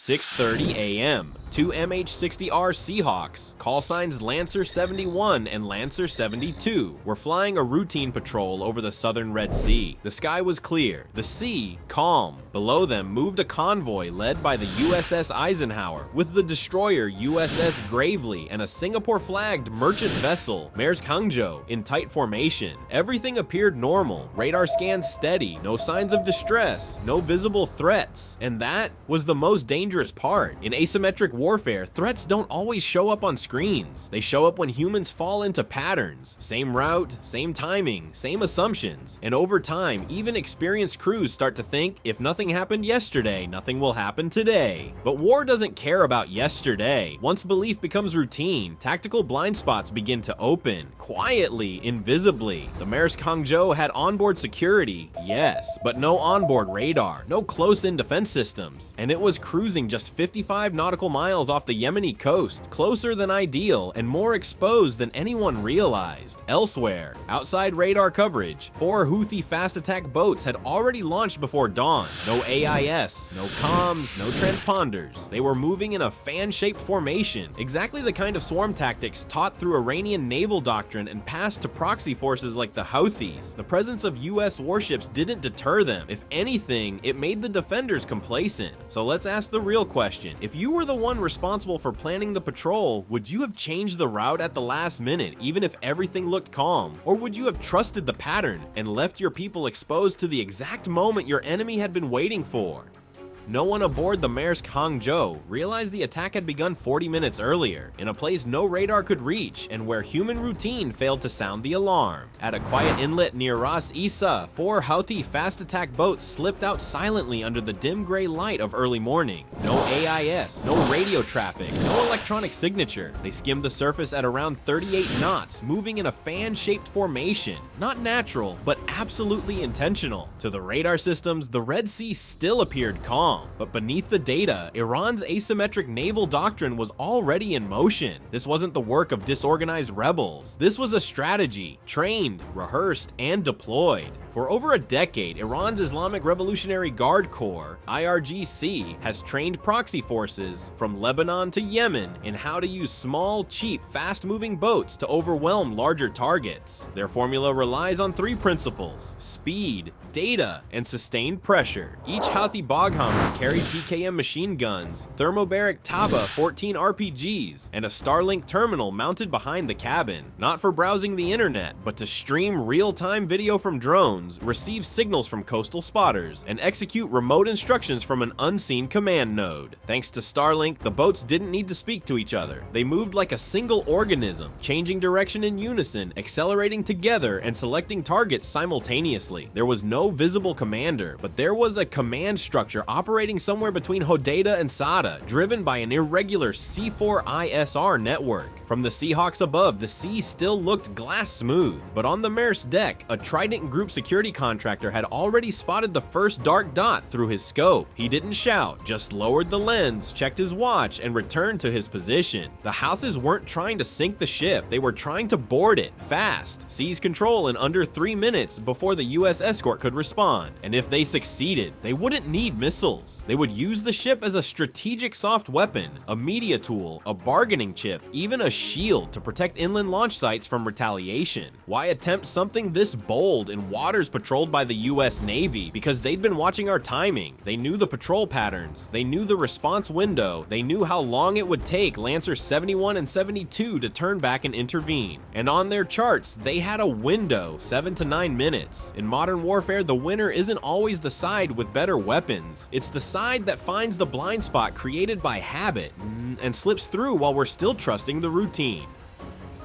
6:30 a.m. Two MH-60R Seahawks, call signs Lancer 71 and Lancer 72, were flying a routine patrol over the southern Red Sea. The sky was clear, the sea calm. Below them moved a convoy led by the USS Eisenhower, with the destroyer USS Gravely and a Singapore-flagged merchant vessel, Maersk Hangzhou, in tight formation. Everything appeared normal, radar scans steady, no signs of distress, no visible threats. And that was the most dangerous part. In asymmetric warfare, threats don't always show up on screens. They show up when humans fall into patterns. Same route, same timing, same assumptions. And over time, even experienced crews start to think, if nothing happened yesterday, nothing will happen today. But war doesn't care about yesterday. Once belief becomes routine, tactical blind spots begin to open, quietly, invisibly. The Maersk Hangzhou had onboard security, yes, but no onboard radar, no close-in defense systems, and it was cruising just 55 nautical miles off the Yemeni coast, closer than ideal and more exposed than anyone realized. Elsewhere, outside radar coverage, 4 Houthi fast attack boats had already launched before dawn. No AIS, no comms, no transponders. They were moving in a fan-shaped formation, exactly the kind of swarm tactics taught through Iranian naval doctrine and passed to proxy forces like the Houthis. The presence of US warships didn't deter them. If anything, it made the defenders complacent. So let's ask the real question. If you were the one responsible for planning the patrol, would you have changed the route at the last minute, even if everything looked calm? Or would you have trusted the pattern and left your people exposed to the exact moment your enemy had been waiting for? No one aboard the Maersk Hangzhou realized the attack had begun 40 minutes earlier, in a place no radar could reach and where human routine failed to sound the alarm. At a quiet inlet near Ras Isa, 4 Houthi fast attack boats slipped out silently under the dim gray light of early morning. No AIS, no radio traffic, no electronic signature. They skimmed the surface at around 38 knots, moving in a fan-shaped formation. Not natural, but absolutely intentional. To the radar systems, the Red Sea still appeared calm. But beneath the data, Iran's asymmetric naval doctrine was already in motion. This wasn't the work of disorganized rebels. This was a strategy, trained, rehearsed, and deployed. For over a decade, Iran's Islamic Revolutionary Guard Corps, IRGC, has trained proxy forces from Lebanon to Yemen in how to use small, cheap, fast-moving boats to overwhelm larger targets. Their formula relies on 3 principles: speed, data, and sustained pressure. Each Houthi Boghammer carried PKM machine guns, thermobaric Taba 14 RPGs, and a Starlink terminal mounted behind the cabin, not for browsing the internet, but to stream real-time video from drones, receive signals from coastal spotters, and execute remote instructions from an unseen command node. Thanks to Starlink, the boats didn't need to speak to each other. They moved like a single organism, changing direction in unison, accelerating together, and selecting targets simultaneously. There was no visible commander, but there was a command structure operating somewhere between Hodeidah and Sada, driven by an irregular C4ISR network. From the Seahawks above, the sea still looked glass smooth, but on the Maersk deck, a Trident Group security contractor had already spotted the first dark dot through his scope. He didn't shout, just lowered the lens, checked his watch, and returned to his position. The Houthis weren't trying to sink the ship, they were trying to board it, fast, seize control in under 3 minutes before the US escort could respond. And if they succeeded, they wouldn't need missiles. They would use the ship as a strategic soft weapon, a media tool, a bargaining chip, even a shield to protect inland launch sites from retaliation. Why attempt something this bold in waters patrolled by the US Navy? Because they'd been watching our timing. They knew the patrol patterns. They knew the response window. They knew how long it would take Lancer 71 and 72 to turn back and intervene. And on their charts, they had a window, 7 to 9 minutes. In modern warfare, the winner isn't always the side with better weapons. It's the side that finds the blind spot created by habit and slips through while we're still trusting the routine.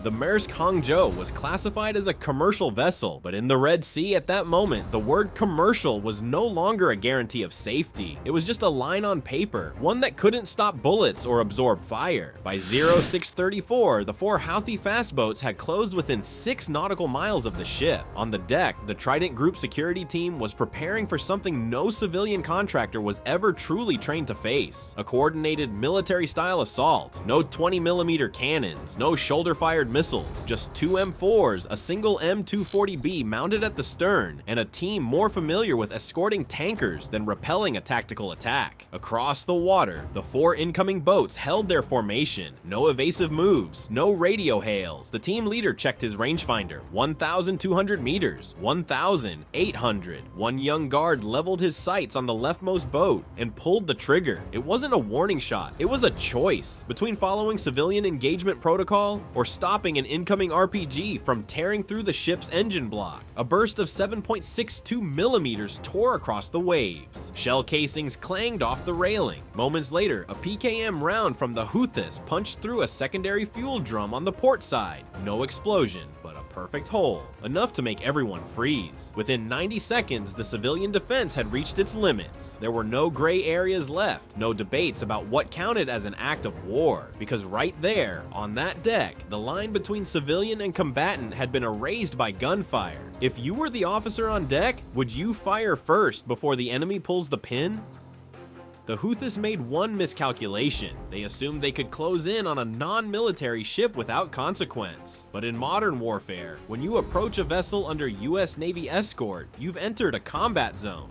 The Maersk Hangzhou was classified as a commercial vessel, but in the Red Sea at that moment, the word commercial was no longer a guarantee of safety. It was just a line on paper, one that couldn't stop bullets or absorb fire. By 0634, the 4 Houthi fast boats had closed within 6 nautical miles of the ship. On the deck, the Trident Group security team was preparing for something no civilian contractor was ever truly trained to face: a coordinated military-style assault. No 20mm cannons, no shoulder-fired missiles, just 2 M4s, a single M240B mounted at the stern, and a team more familiar with escorting tankers than repelling a tactical attack. Across the water, the 4 incoming boats held their formation. No evasive moves, no radio hails. The team leader checked his rangefinder. 1,200 meters, 1,800. One young guard leveled his sights on the leftmost boat and pulled the trigger. It wasn't a warning shot, it was a choice between following civilian engagement protocol or stopping an incoming RPG from tearing through the ship's engine block. A burst of 7.62 millimeters tore across the waves. Shell casings clanged off the railing. Moments later, a PKM round from the Houthis punched through a secondary fuel drum on the port side. No explosion, but a perfect hole, enough to make everyone freeze. Within 90 seconds, the civilian defense had reached its limits. There were no gray areas left, no debates about what counted as an act of war, because right there, on that deck, the line between civilian and combatant had been erased by gunfire. If you were the officer on deck, would you fire first before the enemy pulls the pin? The Houthis made one miscalculation. They assumed they could close in on a non-military ship without consequence. But in modern warfare, when you approach a vessel under US Navy escort, you've entered a combat zone.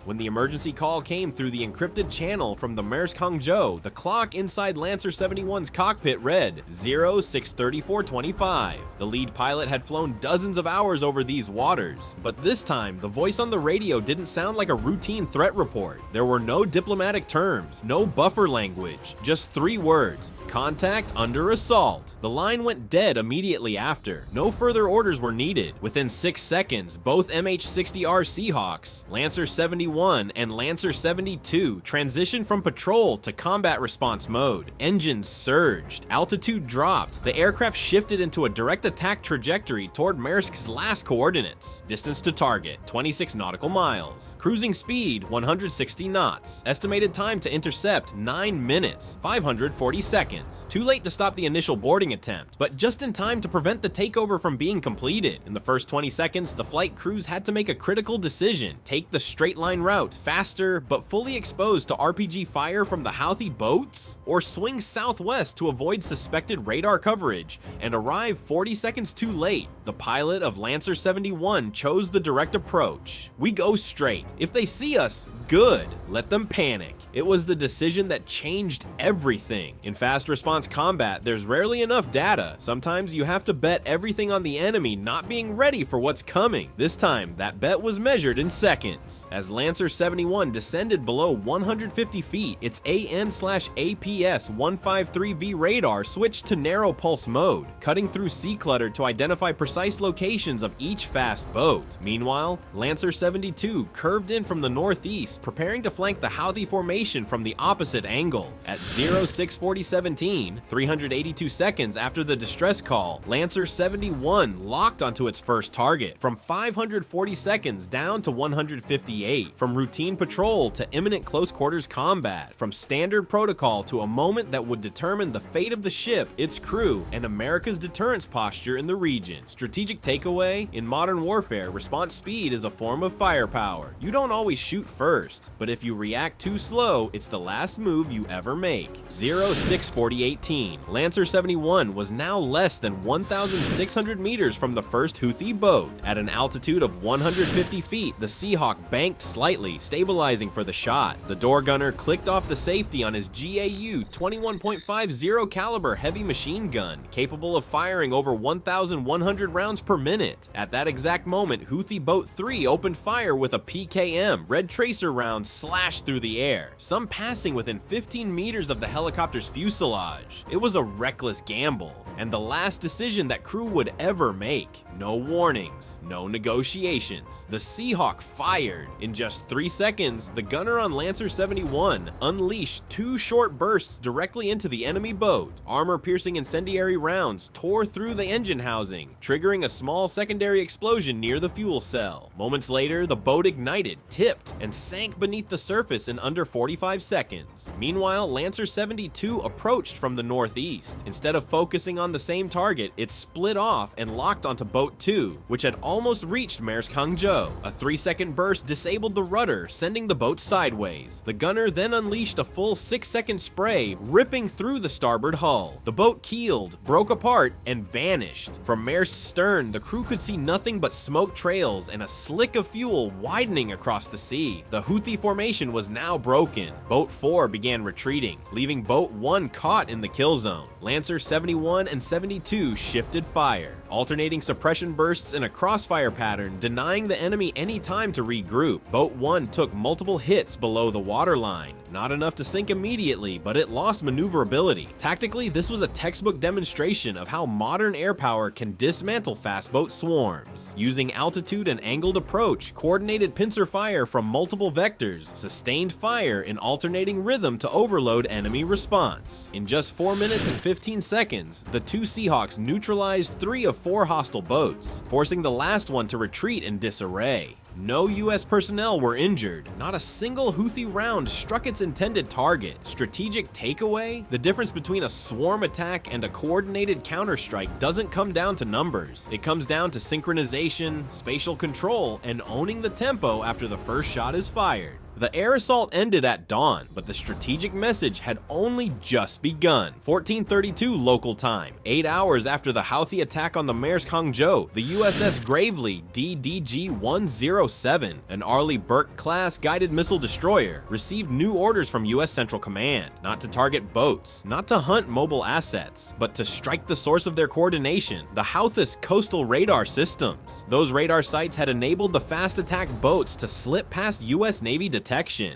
When the emergency call came through the encrypted channel from the Maersk Hangzhou, the clock inside Lancer 71's cockpit read 063425. The lead pilot had flown dozens of hours over these waters, but this time the voice on the radio didn't sound like a routine threat report. There were no diplomatic terms, no buffer language, just 3 words: contact under assault. The line went dead immediately after. No further orders were needed. Within 6 seconds, both MH-60R Seahawks, Lancer 71 and Lancer 72 transitioned from patrol to combat response mode. Engines surged, altitude dropped, the aircraft shifted into a direct attack trajectory toward Maersk's last coordinates. Distance to target, 26 nautical miles. Cruising speed, 160 knots. Estimated time to intercept, 9 minutes, 540 seconds. Too late to stop the initial boarding attempt, but just in time to prevent the takeover from being completed. In the first 20 seconds, the flight crews had to make a critical decision: take the straight line route, faster but fully exposed to RPG fire from the Houthi boats, or swing southwest to avoid suspected radar coverage and arrive 40 seconds too late. The pilot of Lancer 71 chose the direct approach. We go straight. If they see us, good. Let them panic. It was the decision that changed everything. In fast response combat, there's rarely enough data. Sometimes you have to bet everything on the enemy not being ready for what's coming. This time, that bet was measured in seconds. As Lancer 71 descended below 150 feet, its AN/APS 153V radar switched to narrow pulse mode, cutting through sea clutter to identify precise locations of each fast boat. Meanwhile, Lancer 72 curved in from the northeast, preparing to flank the Houthi formation from the opposite angle. At 064017, 382 seconds after the distress call, Lancer 71 locked onto its first target. From 540 seconds down to 158, from routine patrol to imminent close quarters combat, from standard protocol to a moment that would determine the fate of the ship, its crew, and America's deterrence posture in the region. Strategic takeaway: in modern warfare, response speed is a form of firepower. You don't always shoot first, but if you react too slow, it's the last move you ever make. 064018, Lancer 71 was now less than 1,600 meters from the first Houthi boat. At an altitude of 150 feet, the Seahawk banked slightly, stabilizing for the shot. The door gunner clicked off the safety on his GAU 21.50 caliber heavy machine gun, capable of firing over 1,100 rounds per minute. At that exact moment, Houthi Boat 3 opened fire with a PKM. Red tracer rounds slashed through the air, some passing within 15 meters of the helicopter's fuselage. It was a reckless gamble, and the last decision that crew would ever make. No warnings, no negotiations. The Seahawk fired. In just 3 seconds, the gunner on Lancer 71 unleashed 2 short bursts directly into the enemy boat. Armor-piercing incendiary rounds tore through the engine housing, triggering a small secondary explosion near the fuel cell. Moments later, the boat ignited, tipped, and sank sank beneath the surface in under 45 seconds. Meanwhile, Lancer 72 approached from the northeast. Instead of focusing on the same target, it split off and locked onto Boat 2, which had almost reached Maersk Hangzhou. A 3-second burst disabled the rudder, sending the boat sideways. The gunner then unleashed a full 6-second spray, ripping through the starboard hull. The boat keeled, broke apart, and vanished. From Maersk's stern, the crew could see nothing but smoke trails and a slick of fuel widening across the sea. The Houthi formation was now broken. Boat 4 began retreating, leaving Boat 1 caught in the kill zone. Lancer 71 and 72 shifted fire, alternating suppression bursts in a crossfire pattern, denying the enemy any time to regroup. Boat 1 took multiple hits below the waterline. Not enough to sink immediately, but it lost maneuverability. Tactically, this was a textbook demonstration of how modern air power can dismantle fast boat swarms. Using altitude and angled approach, coordinated pincer fire from multiple vectors, sustained fire in alternating rhythm to overload enemy response. In just 4 minutes and 15 seconds, the two Seahawks neutralized 3 of 4 hostile boats, forcing the last one to retreat in disarray. No US personnel were injured. Not a single Houthi round struck its intended target. Strategic takeaway? The difference between a swarm attack and a coordinated counterstrike doesn't come down to numbers. It comes down to synchronization, spatial control, and owning the tempo after the first shot is fired. The air assault ended at dawn, but the strategic message had only just begun. 14:32 local time, 8 hours after the Houthi attack on the Maersk Hangzhou, the USS Gravely DDG-107, an Arleigh Burke-class guided missile destroyer, received new orders from US Central Command, not to target boats, not to hunt mobile assets, but to strike the source of their coordination, the Houthis coastal radar systems. Those radar sites had enabled the fast attack boats to slip past US Navy detection.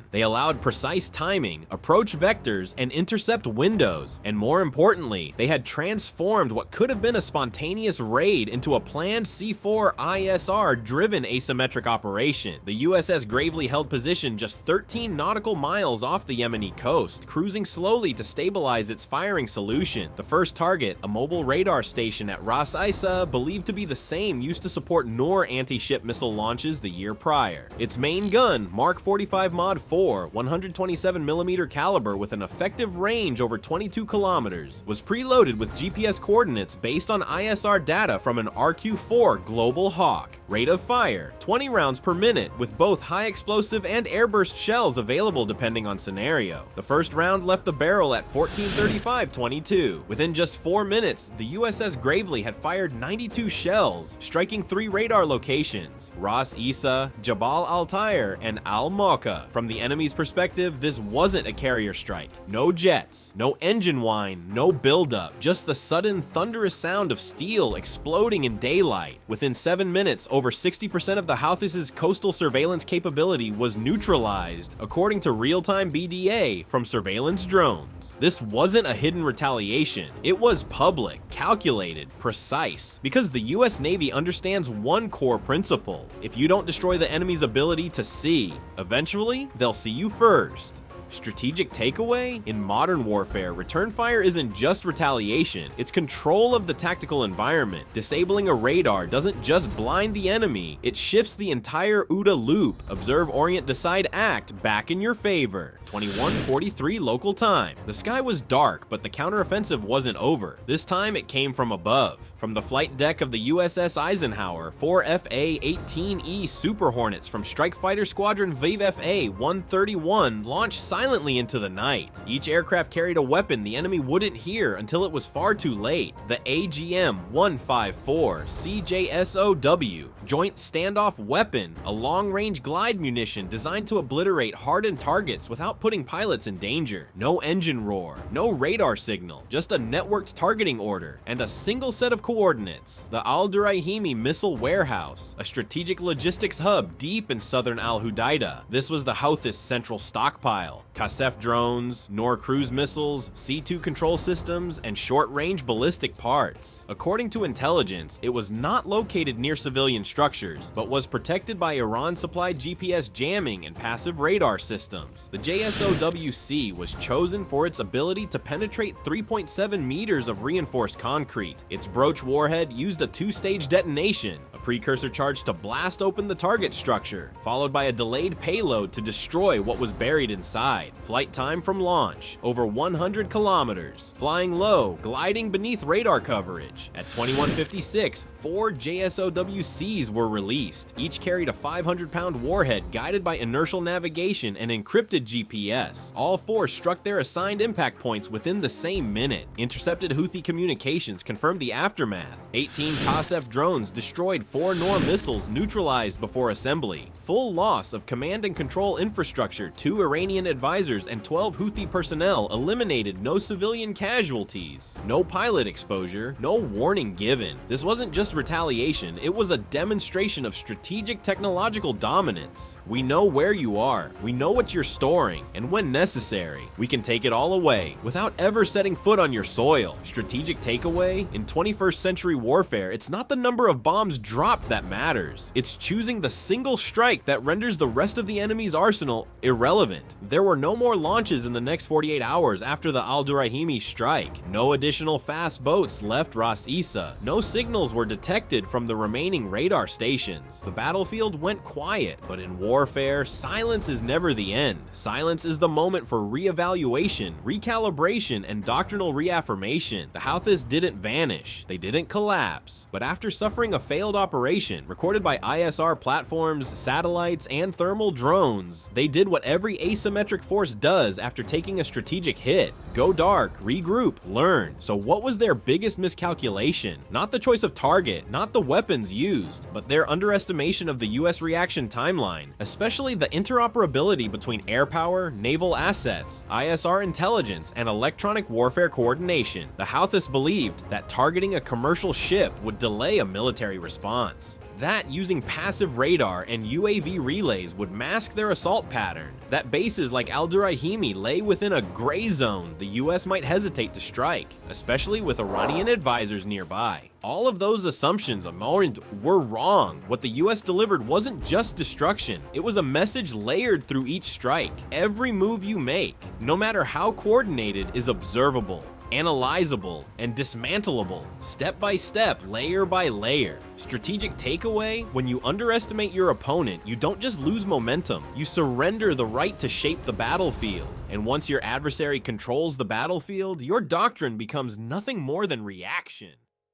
They allowed precise timing, approach vectors, and intercept windows, and more importantly, they had transformed what could have been a spontaneous raid into a planned C4 ISR-driven asymmetric operation. The USS Gravely held position just 13 nautical miles off the Yemeni coast, cruising slowly to stabilize its firing solution. The first target, a mobile radar station at Ras Isa, believed to be the same used to support Noor anti-ship missile launches the year prior. Its main gun, Mark 45 Mod 4, 127mm caliber with an effective range over 22 kilometers, was preloaded with GPS coordinates based on ISR data from an RQ-4 Global Hawk. Rate of fire, 20 rounds per minute, with both high explosive and airburst shells available depending on scenario. The first round left the barrel at 14:35:22. Within just 4 minutes, the USS Gravely had fired 92 shells, striking 3 radar locations, Ras Isa, Jabal al-Tayr, and Al-Mawqa. From the enemy's perspective, this wasn't a carrier strike. No jets, no engine whine, no buildup, just the sudden thunderous sound of steel exploding in daylight. Within 7 minutes, over 60% of the Houthis' coastal surveillance capability was neutralized, according to real-time BDA from surveillance drones. This wasn't a hidden retaliation. It was public, calculated, precise, because the US Navy understands one core principle. If you don't destroy the enemy's ability to see, eventually they'll see you first. Strategic takeaway? In modern warfare, return fire isn't just retaliation, it's control of the tactical environment. Disabling a radar doesn't just blind the enemy, it shifts the entire OODA loop, observe, orient, decide, act, back in your favor. 21:43 local time. The sky was dark, but the counteroffensive wasn't over. This time it came from above. From the flight deck of the USS Eisenhower, 4 FA-18E Super Hornets from Strike Fighter Squadron Vive FA-131 launched silently into the night. Each aircraft carried a weapon the enemy wouldn't hear until it was far too late. The AGM-154 CJSOW, Joint Standoff Weapon, a long-range glide munition designed to obliterate hardened targets without putting pilots in danger. No engine roar, no radar signal, just a networked targeting order, and a single set of coordinates. The Al-Durayhimi Missile Warehouse, a strategic logistics hub deep in southern Al-Hudaydah. This was the Houthis' central stockpile. Kasef drones, Nor cruise missiles, C2 control systems, and short-range ballistic parts. According to intelligence, it was not located near civilian structures, but was protected by Iran-supplied GPS jamming and passive radar systems. The JSOWC was chosen for its ability to penetrate 3.7 meters of reinforced concrete. Its broach warhead used a two-stage detonation, a precursor charge to blast open the target structure, followed by a delayed payload to destroy what was buried inside. Flight time from launch, over 100 kilometers. Flying low, gliding beneath radar coverage. At 21:56, 4 JSOWCs were released. Each carried a 500-pound warhead guided by inertial navigation and encrypted GPS. All 4 struck their assigned impact points within the same minute. Intercepted Houthi communications confirmed the aftermath. 18 Kasef drones destroyed 4 Nor missiles neutralized before assembly. Full loss of command and control infrastructure, 2 Iranian advisors and 12 Houthi personnel eliminated, no civilian casualties. No pilot exposure, no warning given. This wasn't just retaliation, it was a demonstration of strategic technological dominance. We know where you are, we know what you're storing, and when necessary, we can take it all away without ever setting foot on your soil. Strategic takeaway? In 21st century warfare, it's not the number of bombs dropped that matters. It's choosing the single strike that renders the rest of the enemy's arsenal irrelevant. There were no more launches in the next 48 hours after the Al-Durahimi strike. No additional fast boats left Ras Isa. No signals were detected from the remaining radar stations. The battlefield went quiet, but in warfare, silence is never the end. Silence is the moment for reevaluation, recalibration, and doctrinal reaffirmation. The Houthis didn't vanish. They didn't collapse. But after suffering a failed operation, recorded by ISR platforms, satellites, and thermal drones, they did what every asymmetric force does after taking a strategic hit. Go dark, regroup, learn. So what was their biggest miscalculation? Not the choice of target, not the weapons used, but their underestimation of the US reaction timeline, especially the interoperability between air power, naval assets, ISR intelligence, and electronic warfare coordination. The Houthis believed that targeting a commercial ship would delay a military response. That using passive radar and UAV relays would mask their assault pattern. That bases like Al-Durahimi lay within a gray zone the US might hesitate to strike, especially with Iranian advisors nearby. All of those assumptions were wrong. What the US delivered wasn't just destruction, it was a message layered through each strike. Every move you make, no matter how coordinated, is observable, analyzable, and dismantleable, step by step, layer by layer. Strategic takeaway? When you underestimate your opponent, you don't just lose momentum, you surrender the right to shape the battlefield. And once your adversary controls the battlefield, your doctrine becomes nothing more than reaction.